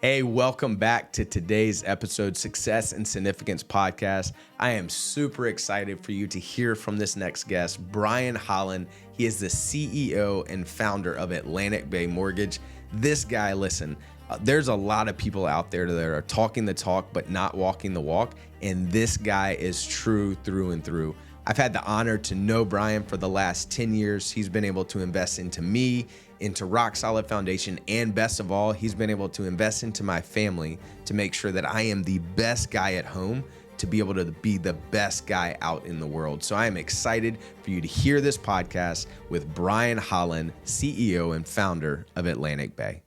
Hey, welcome back to today's episode, Success and Significance Podcast. I am super excited for you to hear from this next guest, Brian Holland. He is the CEO and founder of Atlantic Bay Mortgage. This guy, listen, there's a lot of people out there that are talking the talk but not walking the walk, and this guy is true through and through. I've had the honor to know Brian for the last 10 years. He's been able to invest into me, into Rock Solid Foundation, and best of all, he's been able to invest into my family to make sure that I am the best guy at home to be able to be the best guy out in the world. So I am excited for you to hear this podcast with Brian Holland, CEO and founder of Atlantic Bay.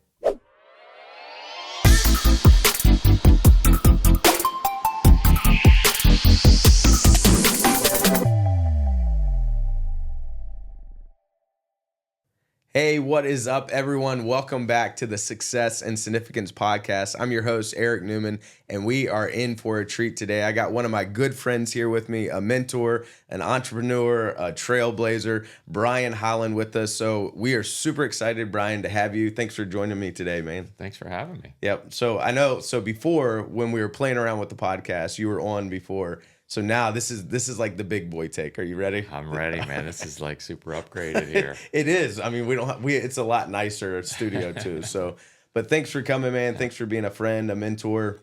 Hey, what is up, everyone? Welcome back to the Success and Significance Podcast. I'm your host, Eric Newman, and we are in for a treat today. I got one of my good friends here with me, a mentor, an entrepreneur, a trailblazer, Brian Holland with us. So we are super excited, Brian, to have you. Thanks for joining me today, man. Thanks for having me. Yep. So I know, before, when we were playing around with the podcast, you were on before. So now this is like the big boy take. Are you ready? I'm ready, man. This is like super upgraded here. It is. I mean, it's a lot nicer studio too. So, but thanks for coming, man. Thanks for being a friend, a mentor,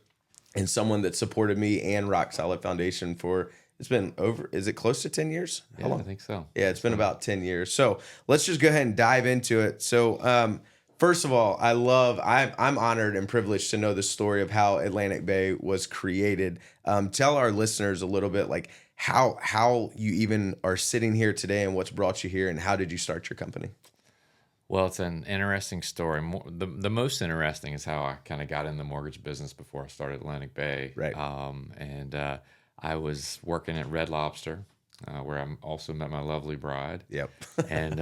and someone that supported me and Rock Solid Foundation for, it's been is it close to 10 years? How long? I think so. Yeah, it's been about 10 years. So let's just go ahead and dive into it. So, first of all, I'm honored and privileged to know the story of how Atlantic Bay was created. Tell our listeners a little bit, like how you even are sitting here today and what's brought you here and how did you start your company? Well, it's an interesting story. The most interesting is how I kind of got in the mortgage business before I started Atlantic Bay. Right. I was working at Red Lobster, where I also met my lovely bride. Yep. And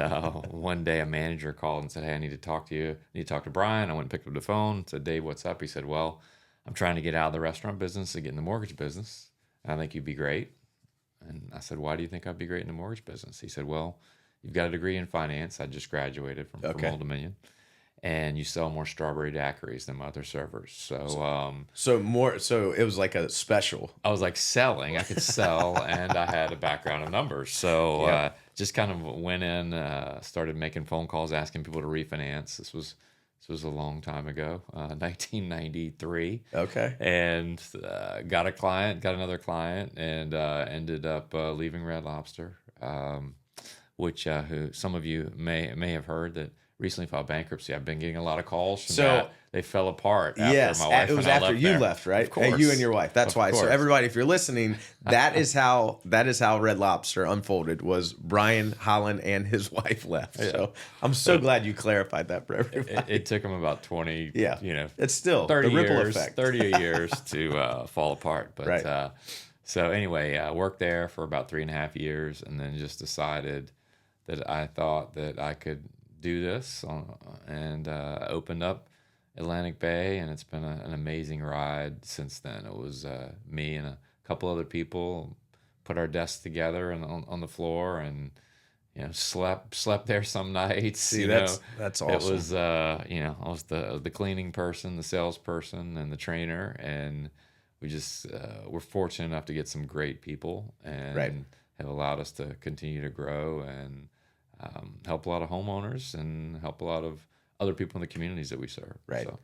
one day a manager called and said, "Hey, I need to talk to you. I need to talk to Brian." I went and picked up the phone, said, "Dave, what's up?" He said, "Well, I'm trying to get out of the restaurant business and get in the mortgage business. I think you'd be great." And I said, "Why do you think I'd be great in the mortgage business?" He said, "Well, you've got a degree in finance. I just graduated from Old Dominion. And you sell more strawberry daiquiris than my other servers." So it was like a special. I was like selling. I could sell, and I had a background in numbers. So just kind of went in, started making phone calls, asking people to refinance. This was a long time ago, 1993. Okay. And got another client, and ended up leaving Red Lobster, which who some of you may have heard that recently filed bankruptcy. I've been getting a lot of calls from that. They fell apart after my wife it was and I after left you there. left, right? Of course. You and your wife. That's why. Of So course. everybody, if you're listening, that is how Red Lobster unfolded, was Brian Holland and his wife left. Yeah. So I'm so glad you clarified that for everybody. It took them about 20, it's still 30 the ripple years, effect. 30 years to fall apart. But right. So anyway, I worked there for about 3.5 years, and then just decided that I thought that I could do this, and opened up Atlantic Bay, and it's been an amazing ride since then. It was me and a couple other people put our desks together and on the floor, and slept there some nights. See, that's awesome. It was I was the cleaning person, the salesperson, and the trainer, and we just we're fortunate enough to get some great people, and have allowed us to continue to grow and help a lot of homeowners and help a lot of other people in the communities that we serve. Right. So.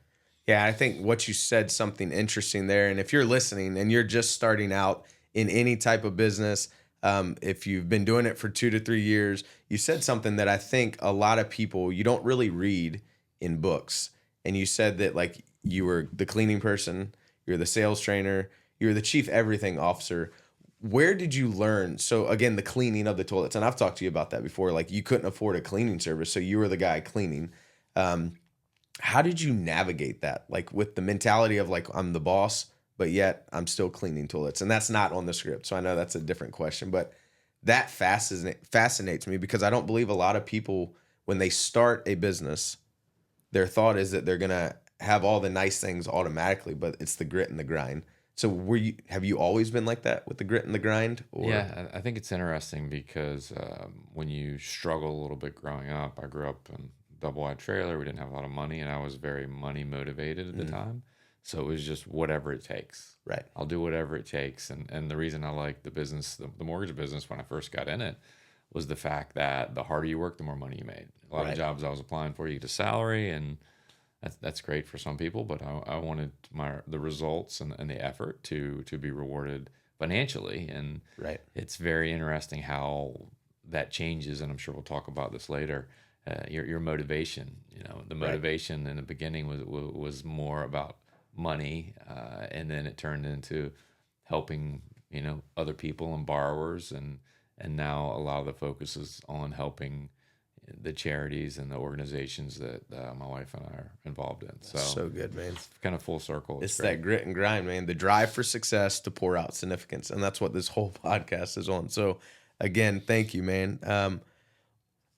Yeah, I think what you said, something interesting there. And if you're listening and you're just starting out in any type of business, if you've been doing it for 2 to 3 years, you said something that I think a lot of people, you don't really read in books. And you said that, like, you were the cleaning person, you're the sales trainer, you're the chief everything officer. Where did you learn? So again, the cleaning of the toilets, and I've talked to you about that before. Like, you couldn't afford a cleaning service, so you were the guy cleaning. How did you navigate that? Like, with the mentality of, like, I'm the boss, but yet I'm still cleaning toilets, and that's not on the script. So I know that's a different question, but that fascinates me, because I don't believe a lot of people, when they start a business, their thought is that they're gonna have all the nice things automatically, but it's the grit and the grind. So have you always been like that with the grit and the grind? Or? Yeah, I think it's interesting because when you struggle a little bit growing up, I grew up in a double-wide trailer. We didn't have a lot of money, and I was very money motivated at the time. So it was just whatever it takes. Right. I'll do whatever it takes. And the reason I like the business, the mortgage business, when I first got in it, was the fact that the harder you work, the more money you made. A lot of Right. jobs I was applying for, you get a salary, and that's great for some people. But I wanted the results and the effort to be rewarded financially. And Right. it's very interesting how that changes. And I'm sure we'll talk about this later. Your motivation, the Right. motivation in the beginning was more about money, and then it turned into helping other people and borrowers, and now a lot of the focus is on helping the charities and the organizations that my wife and I are involved in. So good, man. It's kind of full circle. It's great. that grit and grind, man. The drive for success to pour out significance, and that's what this whole podcast is on. So, again, thank you, man.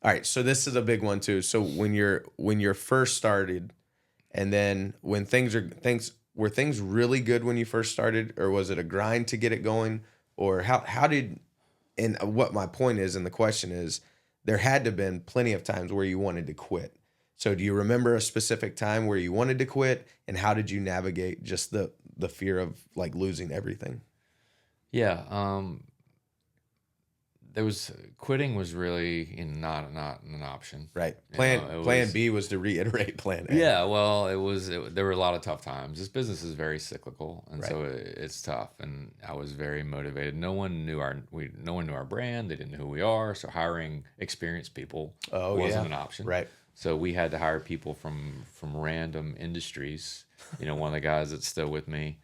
All right, so this is a big one too. So when you're first started, and then when were things really good when you first started, or was it a grind to get it going, or how did? And what my point is, and the question is, there had to have been plenty of times where you wanted to quit. So do you remember a specific time where you wanted to quit, and how did you navigate just the fear of like losing everything? Yeah. There was quitting was really not an option. Right. You Plan know, it Plan was- B was to reiterate Plan A. Yeah, well, there were a lot of tough times. This business is very cyclical, and Right. so it's tough. And I was very motivated. No one knew our brand. They didn't know who we are. So hiring experienced people wasn't an option. Right. So we had to hire people from random industries. One of the guys that's still with me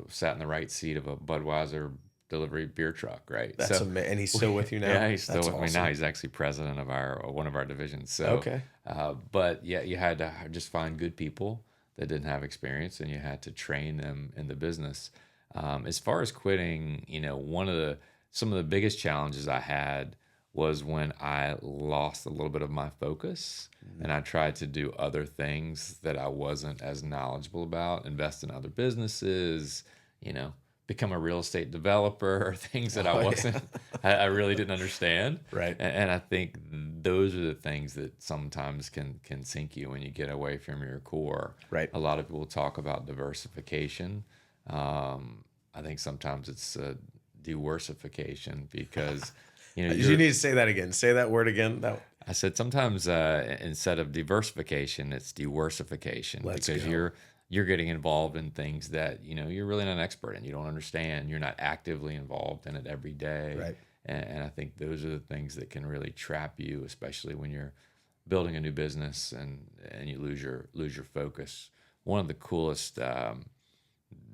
sat in the right seat of a Budweiser delivery beer truck. Right. That's amazing. And he's still with you now? Yeah, he's still That's with me awesome. now. He's actually president of one of our divisions. So, Okay. But yeah, you had to just find good people that didn't have experience, and you had to train them in the business. As far as quitting, some of the biggest challenges I had was when I lost a little bit of my focus, and I tried to do other things that I wasn't as knowledgeable about, invest in other businesses, become a real estate developer, or things that I wasn't, I really didn't understand. Right. And I think those are the things that sometimes can sink you when you get away from your core. Right. A lot of people talk about diversification. I think sometimes it's diversification, because You need to say that again. Say that word again. I said sometimes instead of diversification, it's diversification, because go. you're getting involved in things that you're really not an expert in. You don't understand. You're not actively involved in it every day. Right. And I think those are the things that can really trap you, especially when you're building a new business and you lose your focus. One of the coolest.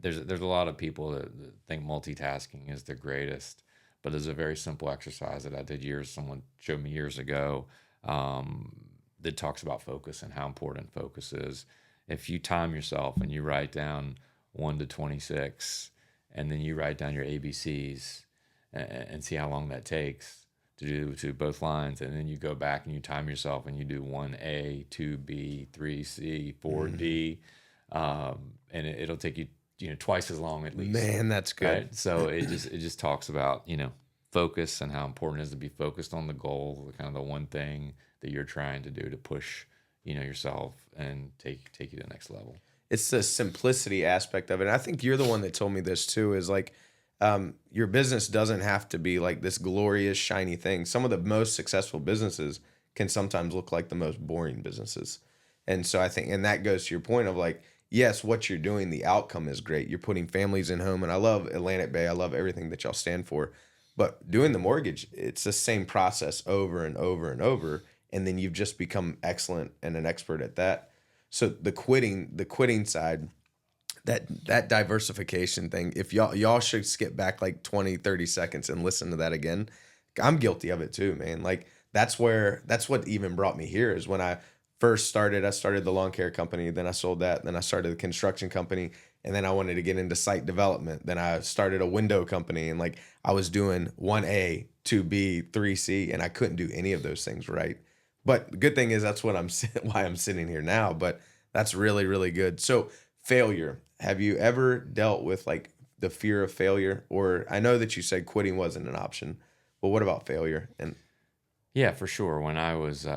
There's a lot of people that think multitasking is the greatest. But there's a very simple exercise that I did someone showed me years ago, that talks about focus and how important focus is. If you time yourself and you write down 1 to 26, and then you write down your ABCs and see how long that takes to do to both lines, and then you go back and you time yourself and you do 1A, 2B, 3C, 4D, and it'll take you twice as long at least. Man, that's good. Right? So it just talks about focus and how important it is to be focused on the goal, kind of the one thing that you're trying to do to push yourself and take you to the next level. It's the simplicity aspect of it. And I think you're the one that told me this too, is like, your business doesn't have to be like this glorious, shiny thing. Some of the most successful businesses can sometimes look like the most boring businesses. And so I think, and that goes to your point of like, yes, what you're doing, the outcome is great. You're putting families in home. And I love Atlantic Bay. I love everything that y'all stand for. But doing the mortgage, it's the same process over and over and over. And then you've just become excellent and an expert at that. So the quitting side, that diversification thing, if y'all should skip back like 20, 30 seconds and listen to that again. I'm guilty of it too, man. Like that's what even brought me here, is when I first started. I started the lawn care company, then I sold that, then I started the construction company, and then I wanted to get into site development. Then I started a window company, and like I was doing 1A, 2B, 3C, and I couldn't do any of those things right. But the good thing is that's what why I'm sitting here now. But that's really, really good. So failure. Have you ever dealt with like the fear of failure? Or I know that you said quitting wasn't an option, but what about failure? And Yeah, for sure. When I was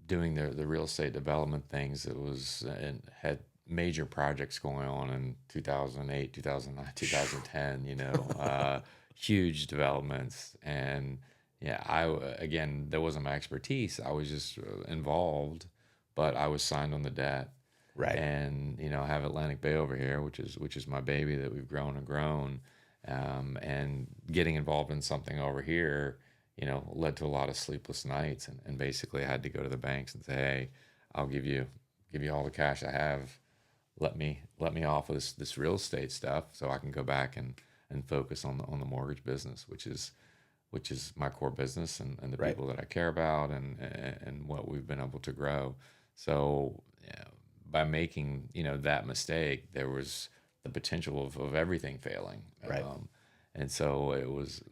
doing the real estate development things, it was and had major projects going on in 2008, 2009, 2010, huge developments. And yeah, again, that wasn't my expertise. I was just involved, but I was signed on the debt. Right. And, I have Atlantic Bay over here, which is my baby that we've grown and grown. And getting involved in something over here, led to a lot of sleepless nights. And basically I had to go to the banks and say, hey, I'll give you all the cash I have. Let me off of this real estate stuff so I can go back and focus on the mortgage business, which is my core business and the Right. people that I care about and what we've been able to grow. So by making that mistake, there was the potential of everything failing. Right. And so it was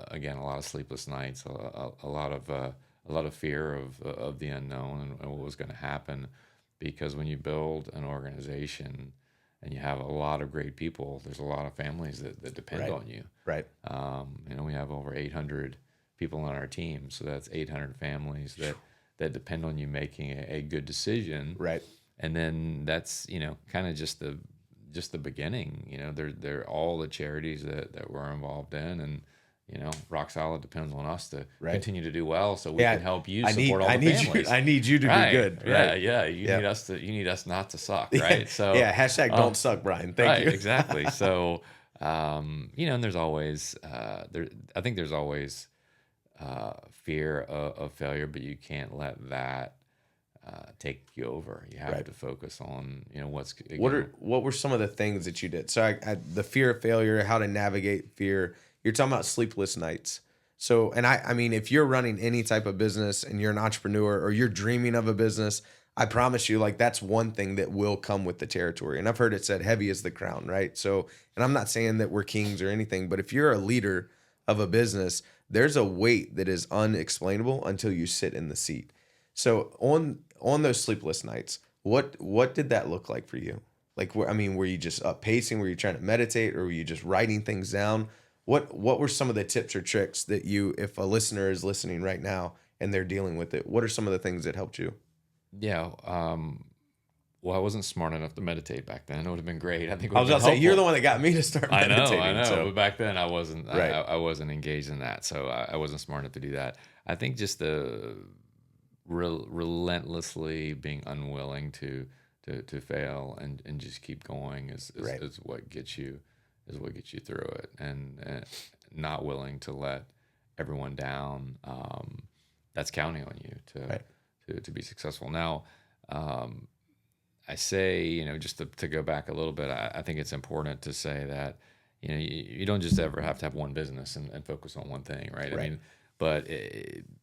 again a lot of sleepless nights, a lot of fear of the unknown and what was going to happen. Because when you build an organization and you have a lot of great people, there's a lot of families that depend Right. on you. Right. We have over 800 people on our team, so that's 800 families that depend on you making a good decision. Right. And then that's kind of just the beginning. They're all the charities that we're involved in, and Rock Solid depends on us to Right. continue to do well, so we Yeah, can help you I support all the need families. you. I need you to Right. do good. Yeah, Right. yeah. You need us not to suck, right? So yeah. Hashtag don't suck, Brian. Thank right, you. exactly. So and there's always I think there's always fear of failure, but you can't let that take you over. You have Right. to focus on what's What were some of the things that you did? So the fear of failure, how to navigate fear. You're talking about sleepless nights. So, and I mean, if you're running any type of business and you're an entrepreneur or you're dreaming of a business, I promise you, like that's one thing that will come with the territory. And I've heard it said, heavy is the crown, right? So, and I'm not saying that we're kings or anything, but if you're a leader of a business, there's a weight that is unexplainable until you sit in the seat. So on those sleepless nights, what did that look like for you? Like, were you just up pacing? Were you trying to meditate, or were you just writing things down? What were some of the tips or tricks that if a listener is listening right now and they're dealing with it, what are some of the things that helped you? Yeah. Well, I wasn't smart enough to meditate back then. It would have been great. I think it I would was have about to been say, you're the helpful. one that got me to start I meditating. know. So, But back then I wasn't. Right. I wasn't engaged in that, so I wasn't smart enough to do that. I think just the relentlessly being unwilling to fail and just keep going is Right. what gets you through it, and not willing to let everyone down. That's counting on you Right. to be successful. Now, I say, just to go back a little bit, I think it's important to say that, you don't just ever have to have one business and focus on one thing, right? Right. I mean, but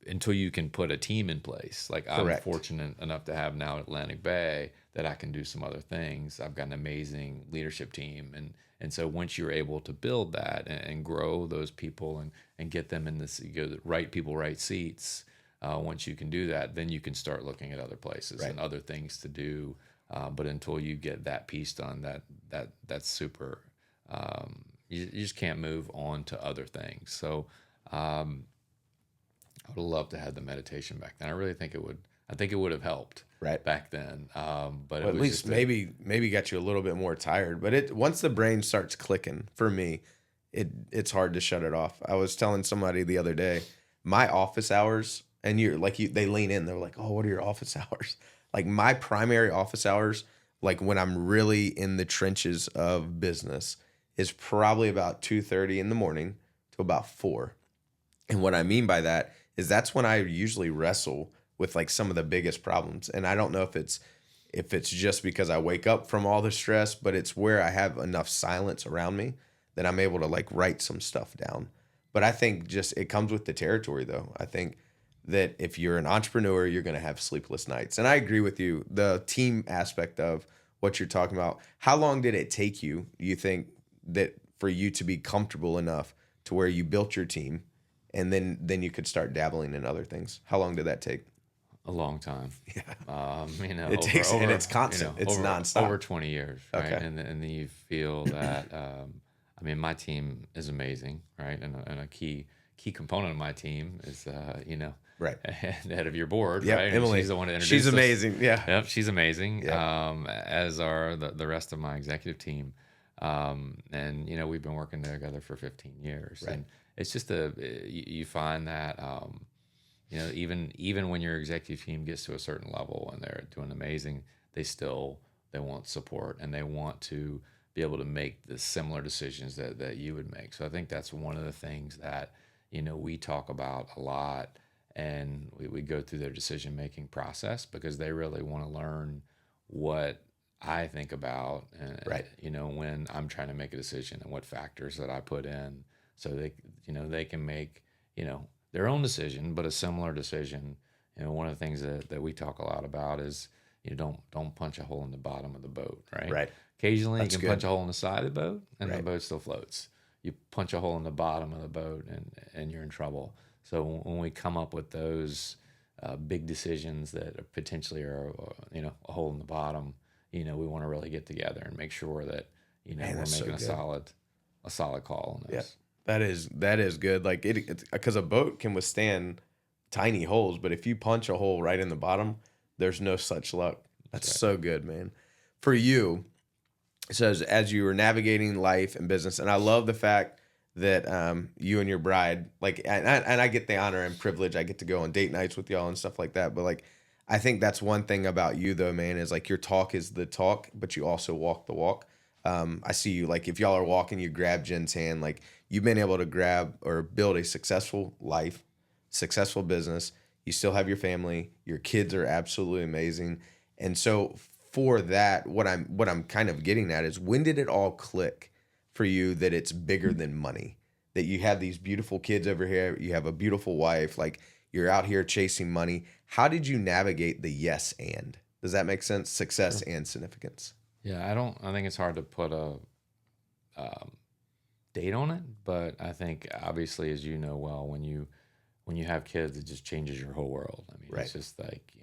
until you can put a team in place, like I'm Correct. fortunate enough to have now at Atlantic Bay that I can do some other things. I've got an amazing leadership team. And so once you're able to build that and grow those people and get them in this, the right people, right seats, once you can do that, then you can start looking at other places Right. and other things to do. But until you get that piece done, that's super. You just can't move on to other things. So I would love to have the meditation back then. I really think it would. I think it would have helped Right. back then. But Well, it at was least just maybe got you a little bit more tired. But once the brain starts clicking, for me, it's hard to shut it off. I was telling somebody the other day, my office hours, and they lean in, they're like, "Oh, what are your office hours?" Like my primary office hours, like when I'm really in the trenches of business, is probably about 2:30 in the morning to about 4. And what I mean by that is that's when I usually wrestle with like some of the biggest problems. And I don't know if it's just because I wake up from all the stress, but it's where I have enough silence around me that I'm able to like write some stuff down. But I think just it comes with the territory though. I think that if you're an entrepreneur, you're going to have sleepless nights. And I agree with you. The team aspect of what you're talking about. How long did it take you think, that for you to be comfortable enough to where you built your team and then you could start dabbling in other things? How long did that take? a long time. Yeah. It takes- and it's constant. It's nonstop. Over 20 years, right? Okay. And then you feel that. My team is amazing, right? And a key component of my team is, Right. and head of your board, Yep. right? And Emily. she's the one that introduced She's us. amazing. Yeah. Yep, she's amazing. Yeah. As are the rest of my executive team. And we've been working together for 15 years, Right. and it's just you find that even when your executive team gets to a certain level and they're doing amazing, they want support, and they want to be able to make the similar decisions that you would make. So I think that's one of the things that we talk about a lot, and we go through their decision making process because they really want to learn what I think about, Right. when I'm trying to make a decision, and what factors that I put in, so they can make their own decision, but a similar decision. One of the things that we talk a lot about is don't punch a hole in the bottom of the boat, right? Right. Occasionally That's you can good. punch a hole in the side of the boat, and the Right. boat still floats. You punch a hole in the bottom of the boat, and you're in trouble. So when we come up with those big decisions that potentially are a hole in the bottom, we want to really get together and make sure that Man, we're that's so making good. a solid call on Yeah. those. That is good. Like it's because a boat can withstand tiny holes, but if you punch a hole right in the bottom, there's no such luck. That's That's so good, man. For you, it says as you were navigating life and business, and I love the fact that you and your bride, like, and I get the honor and privilege. I get to go on date nights with y'all and stuff like that. But like, I think that's one thing about you, though, man, is like your talk is the talk, but you also walk the walk. I see you like if y'all are walking, you grab Jen's hand. Like you've been able to grab or build a successful life, successful business. You still have your family. Your kids are absolutely amazing. And so for that, what I'm kind of getting at is when did it all click for you that it's bigger than money? That you have these beautiful kids over here, you have a beautiful wife, like you're out here chasing money. How did you navigate the yes and? Does that make sense? Success Sure. and significance. Yeah, I think it's hard to put a um, date on it, but I think obviously, as you know well, when you have kids, it just changes your whole world. I mean, Right. it's just like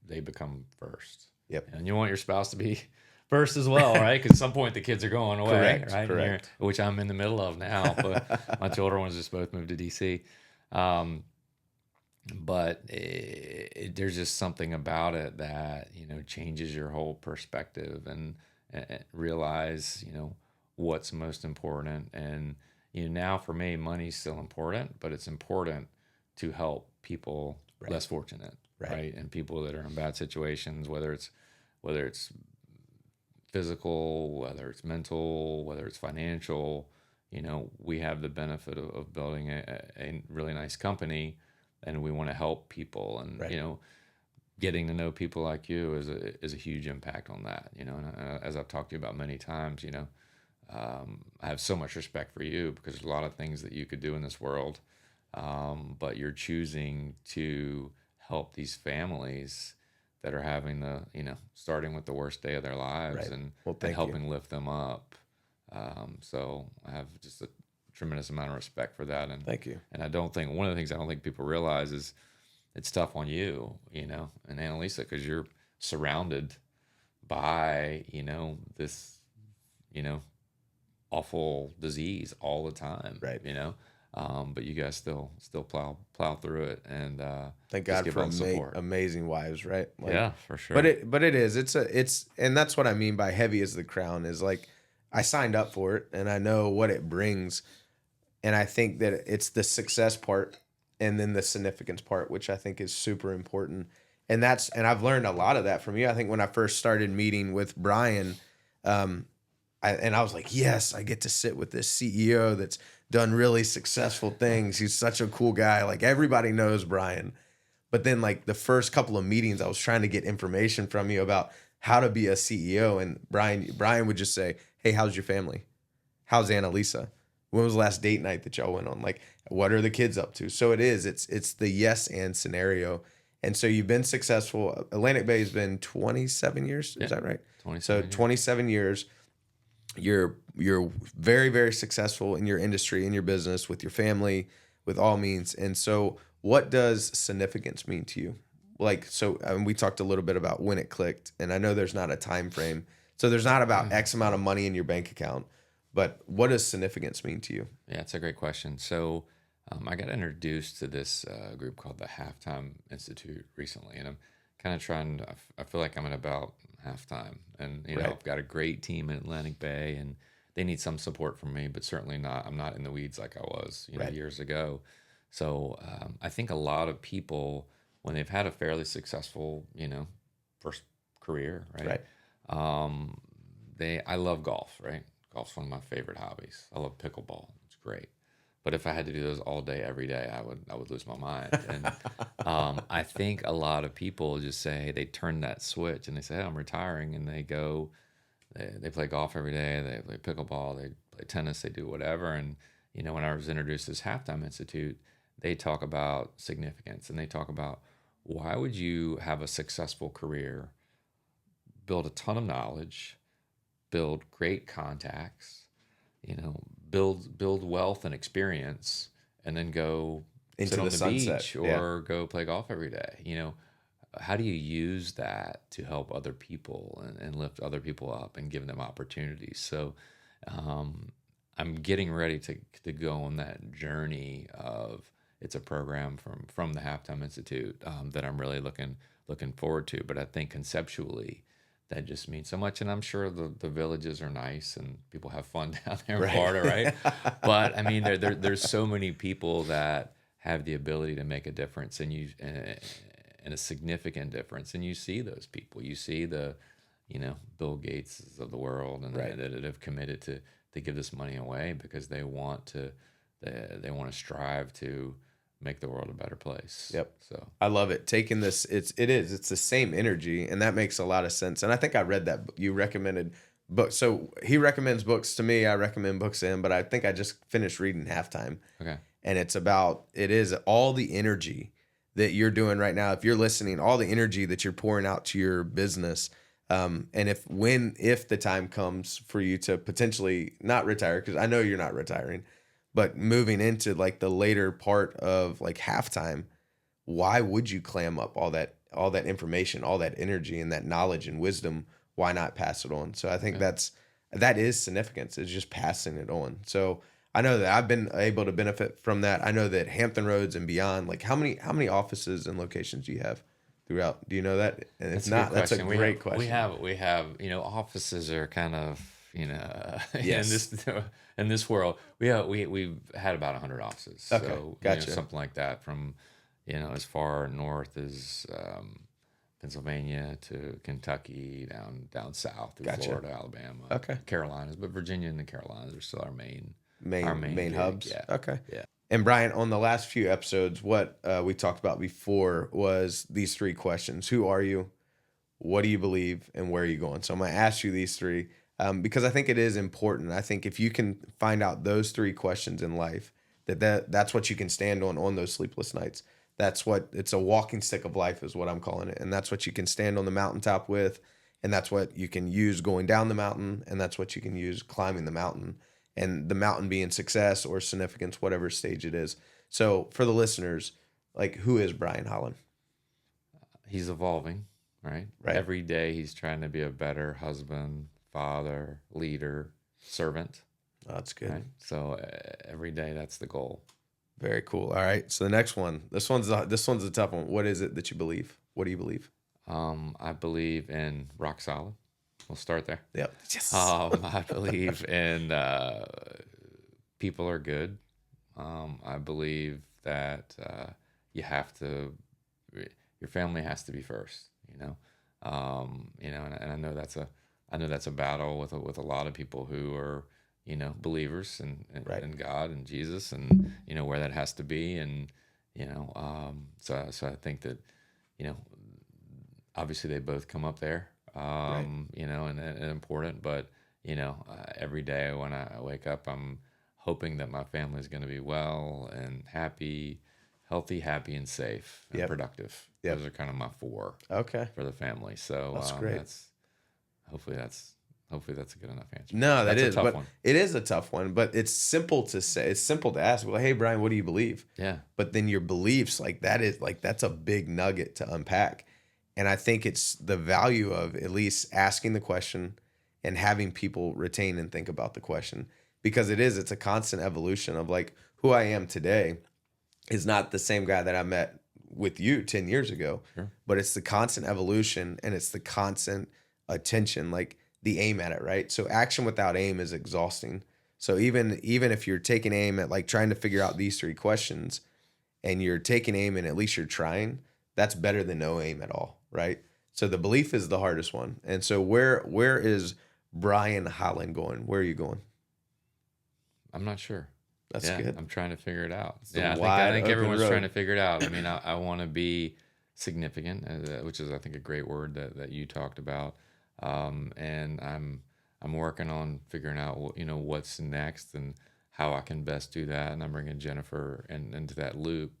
they become first. Yep. And you want your spouse to be first as well, right? Because at some point the kids are going away, Correct, right? correct. Which I'm in the middle of now. But my children ones just both moved to DC. Um, but there's just something about it that changes your whole perspective, and realize what's most important. And now for me, money's still important, but it's important to help people Right. less fortunate, Right. right? And people that are in bad situations, whether it's physical, whether it's mental, whether it's financial. We have the benefit of building a really nice company, and we want to help people. And Right. getting to know people like you is a huge impact on that. And as I've talked to you about many times, I have so much respect for you because there's a lot of things that you could do in this world, but you're choosing to help these families that are having starting with the worst day of their lives, Right. and, Well, and thank you. helping lift them up. So I have just a tremendous amount of respect for that. And Thank you. and one of the things I don't think people realize is it's tough on you, and Annalisa, because you're surrounded by, this, you know, awful disease all the time, Right. But you guys still plow through it, and Thank just God give for them support. amazing wives, right? Like, Yeah, for sure. but it is. It's and that's what I mean by heavy as the crown is like I signed up for it and I know what it brings. And I think that it's the success part and then the significance part, which I think is super important. And I've learned a lot of that from you. I think when I first started meeting with Brian, um, I was like, yes, I get to sit with this CEO that's done really successful things. He's such a cool guy. Like everybody knows Brian. But then like the first couple of meetings, I was trying to get information from you about how to be a CEO. And Brian would just say, hey, how's your family? How's Annalisa? When was the last date night that y'all went on? Like, what are the kids up to? So it's the yes and scenario. And so you've been successful. Atlantic Bay has been 27 years. Yeah. Is that right? 27 So years. 27 years. You're very, very successful in your industry, in your business, with your family, with all means. And so what does significance mean to you? Like, so we talked a little bit about when it clicked, and I know there's not a time frame. So there's not about X amount of money in your bank account, but what does significance mean to you? Yeah, it's a great question. So I got introduced to this group called the Halftime Institute recently, and I'm kind of trying to, I feel like I'm at about halftime, and Right. I've got a great team in Atlantic Bay, and they need some support from me, but certainly not. I'm not in the weeds like I was, Right. years ago. So I think a lot of people, when they've had a fairly successful, first career, right? Right. Um, I love golf, right? Golf's one of my favorite hobbies. I love pickleball. It's great. But if I had to do those all day, every day, I would lose my mind. And I think a lot of people just say they turn that switch and they say, "Hey, I'm retiring," and they go, they play golf every day, they play pickleball, they play tennis, they do whatever. And when I was introduced to this Halftime Institute, they talk about significance and they talk about why would you have a successful career, build a ton of knowledge, build great contacts, build wealth and experience, and then go sit Into on the the sunset. beach Yeah. or go play golf every day. How do you use that to help other people and lift other people up and give them opportunities? So I'm getting ready to go on that journey of, it's a program from the Halftime Institute that I'm really looking forward to. But I think conceptually that just means so much, and I'm sure the villages are nice and people have fun down there in Right. Florida, right? But I mean, there's so many people that have the ability to make a difference, and a significant difference, and you see those people. You see the Bill Gates of the world, and Right. that have committed to give this money away because they want to strive to make the world a better place. Yep. So I love it. Taking this, it's the same energy, and that makes a lot of sense. And I think I read that you recommended books. So he recommends books to me. I recommend books to him, but I think I just finished reading Halftime, okay, and it is all the energy that you're doing right now. If you're listening, all the energy that you're pouring out to your business. And if the time comes for you to potentially not retire, because I know you're not retiring, but moving into like the later part of like halftime, why would you clam up all that information, all that energy and that knowledge and wisdom? Why not pass it on? So I think yeah. that is significance. It's just passing it on. So I know that I've been able to benefit from that. I know that Hampton Roads and beyond, like how many offices and locations do you have throughout? Do you know that? And if That's a good not, that's a question. great question. We have, offices are kind of, in Yes. this world, we've had about 100 offices. Okay. So, Gotcha. something like that from, as far north as Pennsylvania to Kentucky, down south through Gotcha. Florida, Alabama, Okay. Carolinas, but Virginia and the Carolinas are still our main Main gig. hubs. Yeah. Okay. Yeah. And Brian, on the last few episodes, what we talked about before was these three questions: Who are you? What do you believe? And where are you going? So I'm going to ask you these three because I think it is important. I think if you can find out those three questions in life, that's what you can stand on those sleepless nights. It's a walking stick of life is what I'm calling it. And that's what you can stand on the mountaintop with. And that's what you can use going down the mountain. And that's what you can use climbing the mountain, and the mountain being success or significance, whatever stage it is. So for the listeners, like, who is Brian Holland? He's evolving, right? Right. Every day he's trying to be a better husband, father, leader, servant, Oh, that's good. right? So every day that's the goal. Very cool. All right. So the next one, this one's a tough one. What is it that you believe? What do you believe? I believe in rock solid. We'll start there. Yep. Yes. I believe in people are good. I believe that your family has to be first. And I know that's a battle with a lot of people who are believers Right. in God and Jesus, and where that has to be, and so I think that you know obviously they both come up there, Right. and important, but every day when I wake up, I'm hoping that my family is going to be well and happy, healthy, happy, and safe and Yep. productive. Yep. Those are kind of my four Okay. for the family. So That's great. hopefully that's a good enough answer. No, that That's a is, tough but one. it is a tough one, but it's simple to say. It's simple to ask. Well, hey, Brian, what do you believe? Yeah. But then your beliefs, that's a big nugget to unpack. And I think it's the value of at least asking the question and having people retain and think about the question, because it's a constant evolution of like who I am today. is not the same guy that I met with you 10 years ago, Sure. but it's the constant evolution and it's the constant attention, like the aim at it, right? So action without aim is exhausting. So even if you're taking aim at like trying to figure out these three questions and you're taking aim and at least you're trying, that's better than no aim at all, right? So the belief is the hardest one. And so where is Brian Holland going? Where are you going? I'm not sure. That's Yeah, good. I'm trying to figure it out. the Yeah, I wide think open everyone's road. trying to figure it out. I mean, I want to be significant, which is I think a great word that you talked about. And I'm working on figuring out what's next and how I can best do that. And I'm bringing Jennifer into that loop.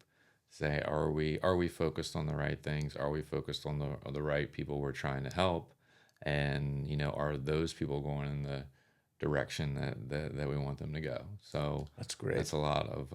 Say, are we focused on the right things? Are we focused on the right people we're trying to help? And are those people going in the direction that we want them to go? So That's great. that's a lot of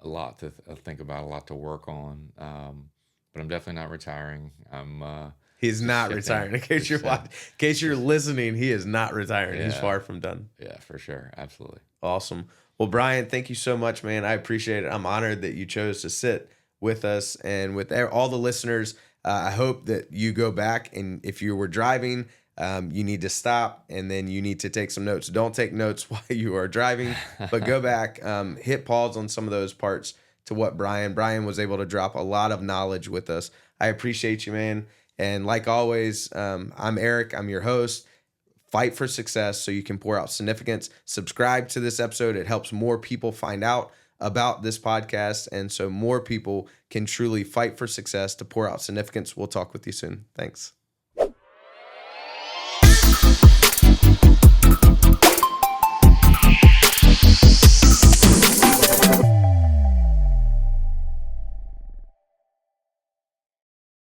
a lot to think about, a lot to work on. But I'm definitely not retiring. I'm He's just not shifting, retiring. In case just, in case you're listening, he is not retiring. He's Yeah. far from done. yeah, for sure, absolutely. Awesome. Well, Brian, thank you so much, man. I appreciate it. I'm honored that you chose to sit with us and with all the listeners. I hope that you go back and if you were driving, you need to stop and then you need to take some notes. Don't take notes while you are driving, but go back, hit pause on some of those parts to what Brian was able to drop a lot of knowledge with us. I appreciate you, man. And like always, I'm Eric. I'm your host. Fight for success so you can pour out significance. Subscribe to this episode. It helps more people find out about this podcast. And so more people can truly fight for success to pour out significance. We'll talk with you soon. Thanks.